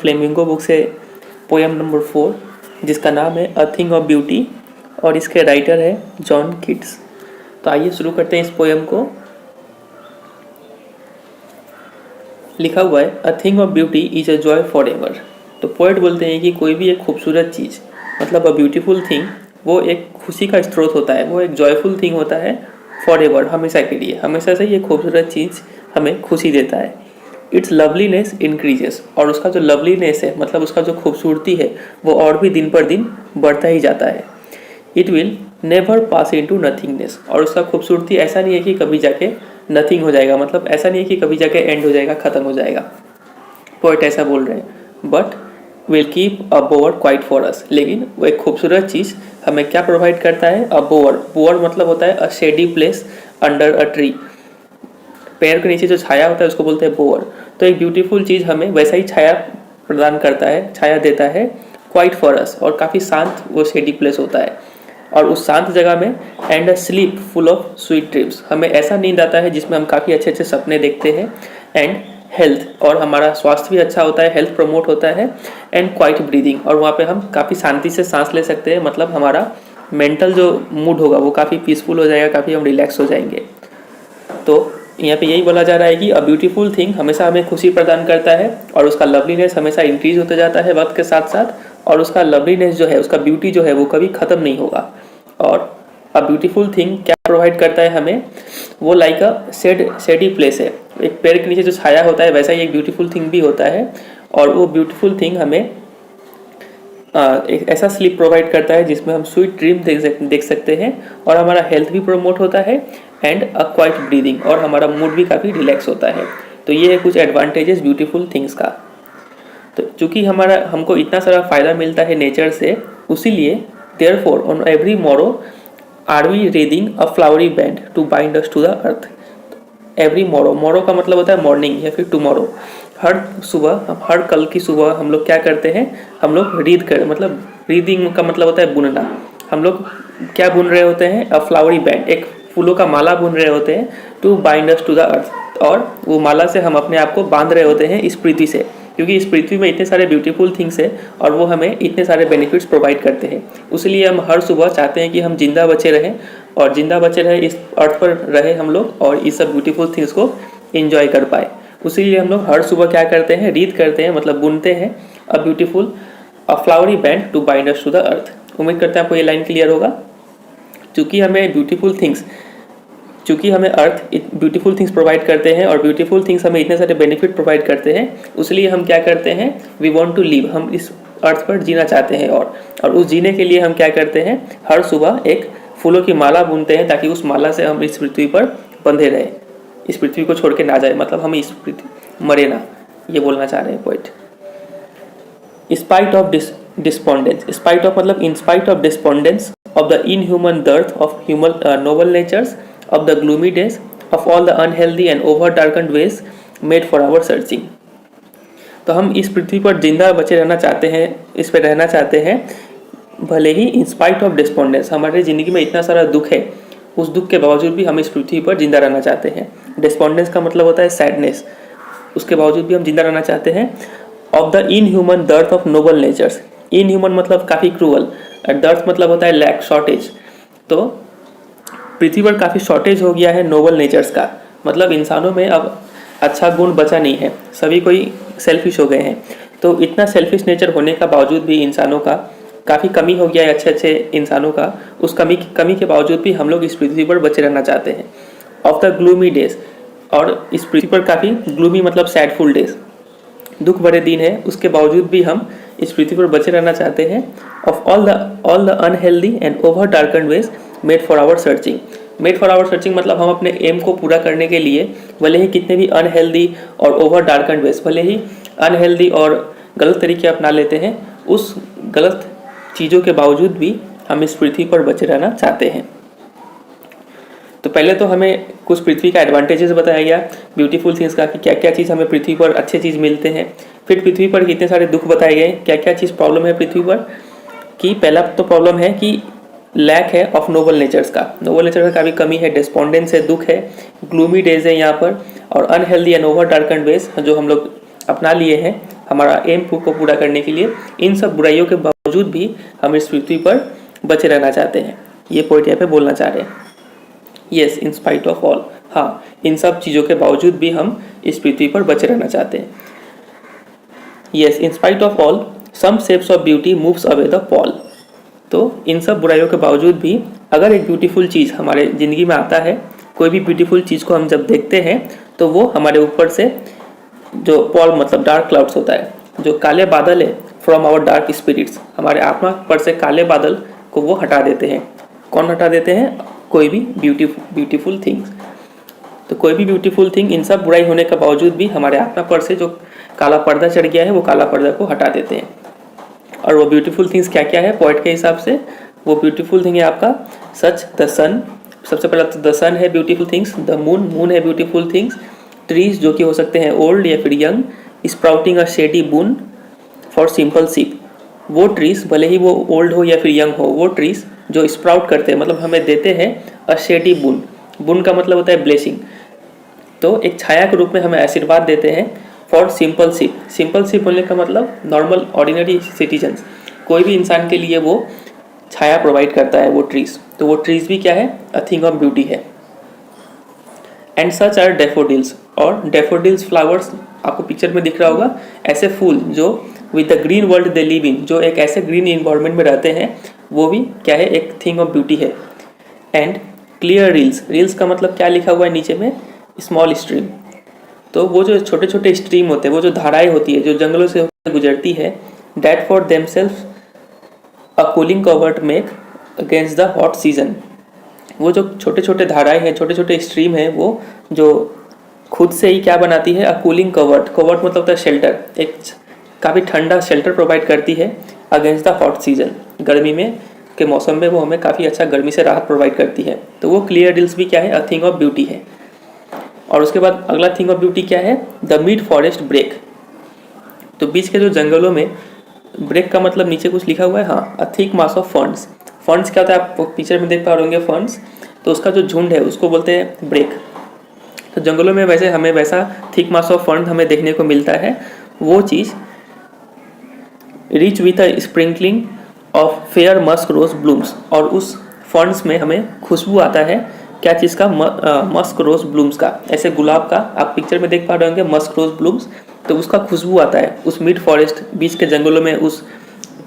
Flamingo book से poem number 4 जिसका नाम है अ थिंग ऑफ ब्यूटी और इसके राइटर है जॉन किट्स। तो आइए शुरू करते हैं इस पोएम को। लिखा हुआ है a thing of beauty is a joy for ever. तो पोएट बोलते हैं कि कोई भी एक खूबसूरत चीज़ मतलब अ ब्यूटीफुल थिंग वो एक खुशी का स्रोत होता है, वो एक जॉयफुल थिंग होता है फॉर एवर, हमेशा के लिए। हमेशा से ये खूबसूरत चीज़ हमें खुशी देता है। इट्स लवलीनेस इंक्रीजेस, और उसका जो लवलीनेस है मतलब उसका जो खूबसूरती है वो और भी दिन पर दिन बढ़ता ही जाता है। It will never pass into nothingness, और उसका खूबसूरती ऐसा नहीं है कि कभी जाके नथिंग हो जाएगा, मतलब ऐसा नहीं है कि कभी जाके एंड हो जाएगा, ख़त्म हो जाएगा। पोएट ऐसा बोल रहे हैं। But will keep a bower quiet for us, लेकिन वो एक खूबसूरत चीज़ हमें क्या प्रोवाइड करता है? अ बोअर। बोअर मतलब होता है अ shady place under a tree. पैर के नीचे जो छाया होता है उसको बोलते हैं बोअर। तो एक ब्यूटीफुल चीज़ हमें वैसा ही छाया प्रदान करता है, छाया देता है क्वाइट फॉर अस, और काफ़ी शांत वो शेडी प्लेस होता है। और उस शांत जगह में and a slip full of sweet dreams, हमें ऐसा नींद आता है जिसमें हम काफ़ी अच्छे अच्छे सपने देखते हैं। एंड हेल्थ, और हमारा स्वास्थ्य भी अच्छा होता है, हेल्थ प्रमोट होता है। एंड क्वाइट ब्रीदिंग, और वहाँ पे हम काफ़ी शांति से सांस ले सकते हैं, मतलब हमारा मेंटल जो मूड होगा वो काफ़ी पीसफुल हो जाएगा, काफ़ी हम रिलैक्स हो जाएंगे। तो यहाँ पे यही बोला जा रहा है कि अ ब्यूटीफुल थिंग हमेशा हमें खुशी प्रदान करता है, और उसका लवलीनेस हमेशा इंक्रीज होता जाता है वक्त के साथ साथ, और उसका लवलीनेस जो है, उसका ब्यूटी जो है वो कभी ख़त्म नहीं होगा। और अ ब्यूटीफुल थिंग क्या प्रोवाइड करता है हमें? वो लाइक अ शेडी प्लेस है। एक पेड़ के नीचे जो छाया होता है वैसा ही एक ब्यूटीफुल थिंग भी होता है, और वो ब्यूटीफुल थिंग हमें एक ऐसा स्लीप प्रोवाइड करता है जिसमें हम स्वीट ड्रीम देख सकते हैं, और हमारा हेल्थ भी प्रमोट होता है। एंड अ क्वाइट ब्रीदिंग, और हमारा मूड भी काफ़ी रिलैक्स होता है। तो ये है कुछ एडवांटेजेस ब्यूटीफुल थिंग्स का। तो चूँकि हमको इतना सारा फ़ायदा मिलता है नेचर से, उसीलिए therefore on every morrow are we wreathing a flowery band to bind us to the earth. Every morrow, morrow का मतलब होता है मॉर्निंग या फिर टुमारो। हर सुबह, हर कल की सुबह हम लोग क्या करते हैं? हम लोग रीड कर, मतलब रीडिंग का मतलब होता है बुनना। हम लोग क्या बुन रहे होते हैं? अ फ्लावरी बैंड, एक फूलों का माला बुन रहे होते हैं। To bind us to the earth, और वो माला से हम अपने आप को बांध रहे होते हैं इस पृथ्वी से, क्योंकि इस पृथ्वी में इतने सारे ब्यूटीफुल थिंग्स है और वो हमें इतने सारे बेनिफिट्स प्रोवाइड करते हैं। उसलिए हम हर सुबह चाहते हैं कि हम जिंदा बचे रहें, और जिंदा बचे रहे, इस अर्थ पर रहे हम लोग, और इस सब ब्यूटीफुल थिंग्स को एंजॉय कर पाए। उसीलिए हम लोग हर सुबह क्या करते हैं? रीड करते हैं, मतलब बुनते हैं a beautiful a flowery band to bind us to the earth. उम्मीद करते हैं आपको ये लाइन क्लियर होगा। चूँकि हमें अर्थ ब्यूटीफुल थिंग्स प्रोवाइड करते हैं, और ब्यूटीफुल थिंग्स हमें इतने सारे बेनिफिट प्रोवाइड करते हैं, उसलिए हम क्या करते हैं? वी वांट टू लिव, हम इस अर्थ पर जीना चाहते हैं, और उस जीने के लिए हम क्या करते हैं? हर सुबह एक फूलों की माला बुनते हैं, ताकि उस माला से हम इस पृथ्वी पर बंधे रहें, इस पृथ्वी को छोड़ के ना जाए, मतलब हम इस पृथ्वी मरे ना, ये बोलना चाह रहे हैं poet. Spite of despondence, spite of मतलब in spite of despondence of the inhuman dearth of human noble natures, of the gloomy days, of all the unhealthy and over darkened ways made for our searching। तो हम इस पृथ्वी पर जिंदा बचे रहना चाहते हैं, इस पर रहना चाहते हैं, भले ही इन स्पाइट ऑफ डिस्पोंडेंस, हमारे ज़िंदगी में इतना सारा दुख है, उस दुख के बावजूद भी हम इस पृथ्वी पर जिंदा रहना चाहते हैं। डिस्पोंडेंस का मतलब होता है सैडनेस, उसके बावजूद भी हम जिंदा रहना चाहते हैं। Of the inhuman dearth of noble natures, inhuman मतलब काफ़ी क्रूअल, दर्थ मतलब होता है लैक, शॉर्टेज। तो पृथ्वी पर काफ़ी शॉर्टेज हो गया है नोबल नेचर्स का, मतलब इंसानों में अब अच्छा गुण बचा नहीं है, सभी कोई सेल्फिश हो गए हैं। तो इतना सेल्फिश नेचर होने का बावजूद भी इंसानों का काफ़ी कमी हो गया है, अच्छे अच्छे इंसानों का। उस कमी के बावजूद भी हम लोग इस पृथ्वी पर बचे रहना चाहते हैं। ऑफ द ग्लूमी डेज, और इस पृथ्वी पर काफ़ी ग्लूमी मतलब सैडफुल डेज, दुख भरे दिन है, उसके बावजूद भी हम इस पृथ्वी पर बचे रहना चाहते हैं। Of all the unhealthy and over darkened ways made for our searching, made for our searching मतलब हम अपने एम को पूरा करने के लिए भले ही कितने भी अनहेल्दी और ओवर डार्कन वेज, भले ही अनहेल्दी और गलत तरीके अपना लेते हैं, उस गलत चीज़ों के बावजूद भी हम इस पृथ्वी पर बचे रहना चाहते हैं। तो पहले तो हमें कुछ पृथ्वी का एडवांटेजेस बताया गया ब्यूटीफुल थिंग्स का, कि क्या क्या चीज़ हमें पृथ्वी पर अच्छे चीज़ मिलते हैं। फिर पृथ्वी पर कितने सारे दुख बताए गए, क्या क्या चीज़ प्रॉब्लम है पृथ्वी पर। कि पहला तो प्रॉब्लम है कि लैक है ऑफ नोबल नेचर्स का, नोबल नेचर का काफ़ी कमी है, डिस्पोंडेंस है, दुख है, ग्लूमी डेज है यहाँ पर, और unhealthy and over darkened ways जो हम लोग अपना लिए हैं, हमारा एम को पूरा करने के लिए इन सब बुराइयों के बावजूद भी हम इस पृथ्वी पर बचे रहना चाहते हैं। ये पॉइंट यहाँ पे बोलना चाह रहे हैं। Yes, in spite of all, हाँ, इन सब चीज़ों के बावजूद भी हम इस पृथ्वी पर बचे रहना चाहते हैं। Yes, in spite of all some shapes of beauty moves away the pall. तो इन सब बुराइयों के बावजूद भी अगर एक ब्यूटीफुल चीज़ हमारे ज़िंदगी में आता है, कोई भी ब्यूटीफुल चीज़ को हम जब देखते हैं तो वो हमारे ऊपर से जो पॉल मतलब डार्क क्लाउड्स होता है, जो काले बादल है, फ्रॉम आवर डार्क स्पिरिट्स, हमारे आत्मा पर से काले बादल को वो हटा देते हैं। कौन हटा देते हैं? कोई भी ब्यूटीफुल थिंग्स। तो कोई भी ब्यूटीफुल थिंग इन सब बुराई होने के बावजूद भी हमारे आत्मा पर से जो काला पर्दा चढ़ गया है वो काला पर्दा को हटा देते हैं। और वो ब्यूटीफुल थिंग्स क्या क्या है पॉइंट के हिसाब से? वो ब्यूटीफुल थिंग है आपका सच द सन, सबसे पहला तो द सन है ब्यूटीफुल थिंग्स, द मून है ब्यूटीफुल थिंग्स, ट्रीज जो कि हो सकते हैं ओल्ड या फिर young, sprouting a shady boon for simple सीप, वो ट्रीज भले ही वो ओल्ड हो या फिर यंग हो, वो ट्रीज जो स्प्राउट करते हैं मतलब हमें देते हैं अ शेडी बून, बून का मतलब होता है ब्लेसिंग, तो एक छाया के रूप में हमें आशीर्वाद देते हैं फॉर सिंपल सीप। सिंपल सीप बोलने का मतलब नॉर्मल ऑर्डिनरी सिटीजन्स, कोई भी इंसान के लिए वो छाया प्रोवाइड करता है वो ट्रीज। तो वो ट्रीज भी क्या है? अ थिंग ऑफ ब्यूटी है। एंड सच आर डेफोडिल्स, और डेफोडिल्स फ्लावर्स आपको पिक्चर में दिख रहा होगा, ऐसे फूल जो with the green world they live in, जो एक ऐसे ग्रीन इन्वायरमेंट में रहते हैं, वो भी क्या है? एक थिंग ऑफ ब्यूटी है। एंड क्लियर रील्स, रील्स का मतलब क्या लिखा हुआ है नीचे में? Small stream. तो वो जो छोटे छोटे स्ट्रीम होते हैं, वो जो धाराएं होती है जो जंगलों से गुजरती है, that for themself a cooling covert make against the hot season. वो जो छोटे छोटे धाराएं हैं, छोटे छोटे स्ट्रीम हैं, वो जो खुद से ही क्या बनाती है? अ कूलिंग कवर्ट, कवर्ट मतलब होता है शेल्टर, एक काफ़ी ठंडा शेल्टर प्रोवाइड करती है अगेंस्ट द हॉट सीजन। गर्मी में के मौसम में वो हमें काफ़ी अच्छा गर्मी से राहत प्रोवाइड करती है। तो वो क्लियर रील्स भी क्या है? अ थिंग ऑफ ब्यूटी है। और उसके बाद अगला थिंग ऑफ ब्यूटी क्या है? The mid forest brake. तो बीच के जो जंगलों में, ब्रेक का मतलब नीचे कुछ लिखा हुआ है, हाँ, a thick mass of ferns. Ferns क्या होता है? आप पिक्चर में देख पा रहे होंगे फर्न्स, तो उसका जो झुंड है उसको बोलते हैं ब्रेक। तो जंगलों में वैसे हमें वैसा थिक मास ऑफ फर्न हमें देखने को मिलता है। वो चीज़ rich with a sprinkling of fair musk rose blooms, और उस फर्न्स में हमें खुशबू आता है क्या चीज़ का? मस्क रोज ब्लूम्स का। ऐसे गुलाब का आप पिक्चर में देख पा रहे होंगे मस्क रोज ब्लूम्स, तो उसका खुशबू आता है उस मिड फॉरेस्ट बीच के जंगलों में, उस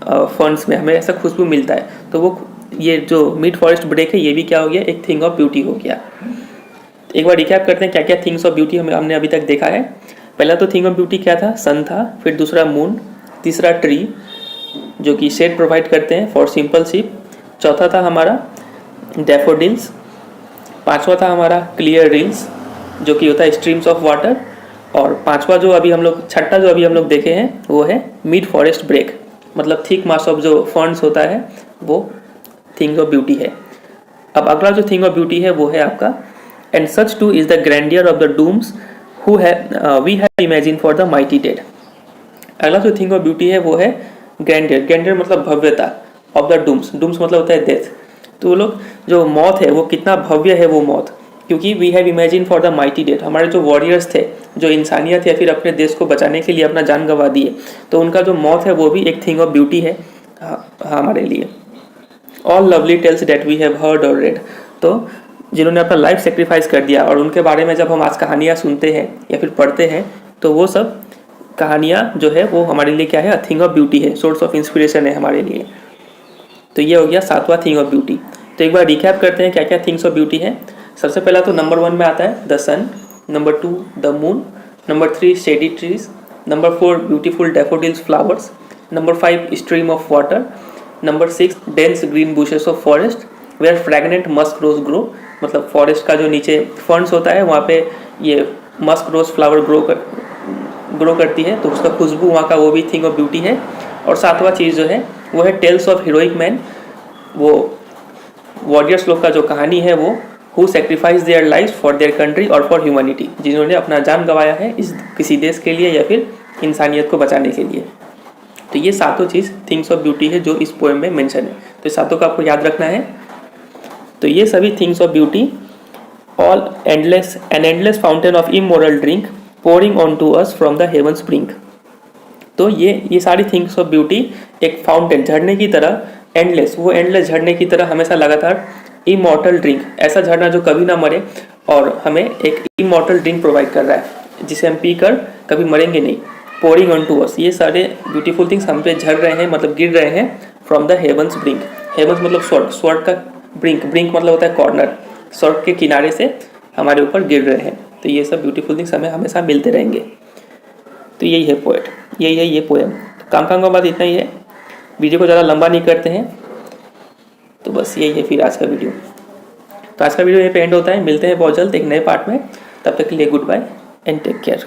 फर्न्स में हमें ऐसा खुशबू मिलता है। तो वो ये जो मिड फॉरेस्ट ब्रेक है ये भी क्या हो गया? एक थिंग ऑफ ब्यूटी हो गया। एक बार रिकैप करते हैं क्या क्या थिंग्स ऑफ ब्यूटी हमने अभी तक देखा है। पहला तो थिंग ऑफ ब्यूटी क्या था? सन था, फिर दूसरा मून, तीसरा ट्री जो कि शेड प्रोवाइड करते हैं फॉर सिंपल सीप, चौथा था हमारा डैफोडिल्स, पांचवा था हमारा क्लियर रील्स जो कि होता है स्ट्रीम्स ऑफ वाटर, और छठा जो अभी हम लोग देखे हैं वो है मिड फॉरेस्ट ब्रेक, मतलब थिक मास ऑफ जो फर्न्स होता है वो थिंग्स ऑफ ब्यूटी है। अब अगला जो थिंग ऑफ ब्यूटी है वो है आपका and such too is the grandeur of the dooms who we have imagine for the mighty dead. अगला जो थिंग ऑफ ब्यूटी है वो है ग्रैंडियर। ग्रैंडियर मतलब भव्यता, ऑफ द डूम्स, डूम्स मतलब होता है डेथ। तो वो लोग जो मौत है वो कितना भव्य है वो मौत, क्योंकि we have imagine for the mighty dead, हमारे जो वॉरियर्स थे, जो इंसानियत या फिर अपने देश को बचाने के लिए अपना जान गंवा दिए, तो उनका जो मौत है वो भी एक थिंग ऑफ ब्यूटी है हमारे लिए। All lovely tales that we have heard और रेड, तो जिन्होंने अपना लाइफ सेक्रीफाइस कर दिया और उनके बारे में जब हम आज कहानियाँ सुनते हैं या फिर पढ़ते हैं, तो वो सब कहानियाँ जो है वो हमारे लिए क्या है? अ थिंग ऑफ ब्यूटी है, सोर्स ऑफ इंस्पिरेशन है हमारे लिए। तो ये हो गया सातवां थिंग ऑफ ब्यूटी। तो एक बार रिकैप करते हैं क्या क्या थिंग्स ऑफ ब्यूटी है। सबसे पहला तो नंबर 1 में आता है the sun, number 2 the moon, number 3 shady trees, number 4 beautiful daffodils flowers, number 5 stream of water, number 6 dense green bushes of forest where fragrant musk rose grow, मतलब forest का जो नीचे फर्न्स होता है वहाँ पे ये मस्क रोज फ्लावर ग्रो करती है, तो उसका खुशबू वहाँ का वो भी थिंग ऑफ ब्यूटी है। और सातवां चीज़ जो है वो है टेल्स ऑफ हीरोइक मैन, वो वॉरियर्स लोग का जो कहानी है वो who sacrifice their life for their country और फॉर ह्यूमैनिटी, जिन्होंने अपना जान गंवाया है इस किसी देश के लिए या फिर इंसानियत को बचाने के लिए। तो ये सातों चीज़ थिंग्स ऑफ ब्यूटी है जो इस पोएम में मेंशन है, तो इस सातों का आपको याद रखना है। तो ये सभी things of beauty, all an endless fountain of immoral drink pouring on to us from the heaven spring. तो ये सारी थिंग्स ऑफ ब्यूटी एक फाउंटेन, झरने की तरह, एंडलेस, वो एंडलेस झरने की तरह हमेशा लगातार, इमॉर्टल ड्रिंक, ऐसा झरना जो कभी ना मरे और हमें एक इमॉर्टल ड्रिंक प्रोवाइड कर रहा है जिसे हम पीकर कभी मरेंगे नहीं। पोरिंग ऑन टू अस, ये सारे ब्यूटीफुल थिंग्स हम पे झड़ रहे हैं, मतलब गिर रहे हैं from the heaven's brink. Heaven's मतलब स्वर्ग, स्वर्ग का ब्रिंक, ब्रिंक मतलब होता है कॉर्नर, स्वर्ग के किनारे से हमारे ऊपर गिर रहे हैं। तो ये सब ब्यूटीफुल थिंग्स हमें हमेशा मिलते रहेंगे। तो यही है पोएट, यही है ये पोएम। तो काम का बात इतना ही है, वीडियो को ज़्यादा लंबा नहीं करते हैं। तो बस यही है फिर आज का वीडियो। तो आज का वीडियो ये पे एंड होता है, मिलते हैं बहुत जल्द एक नए पार्ट में। तब तक के लिए goodbye and take care.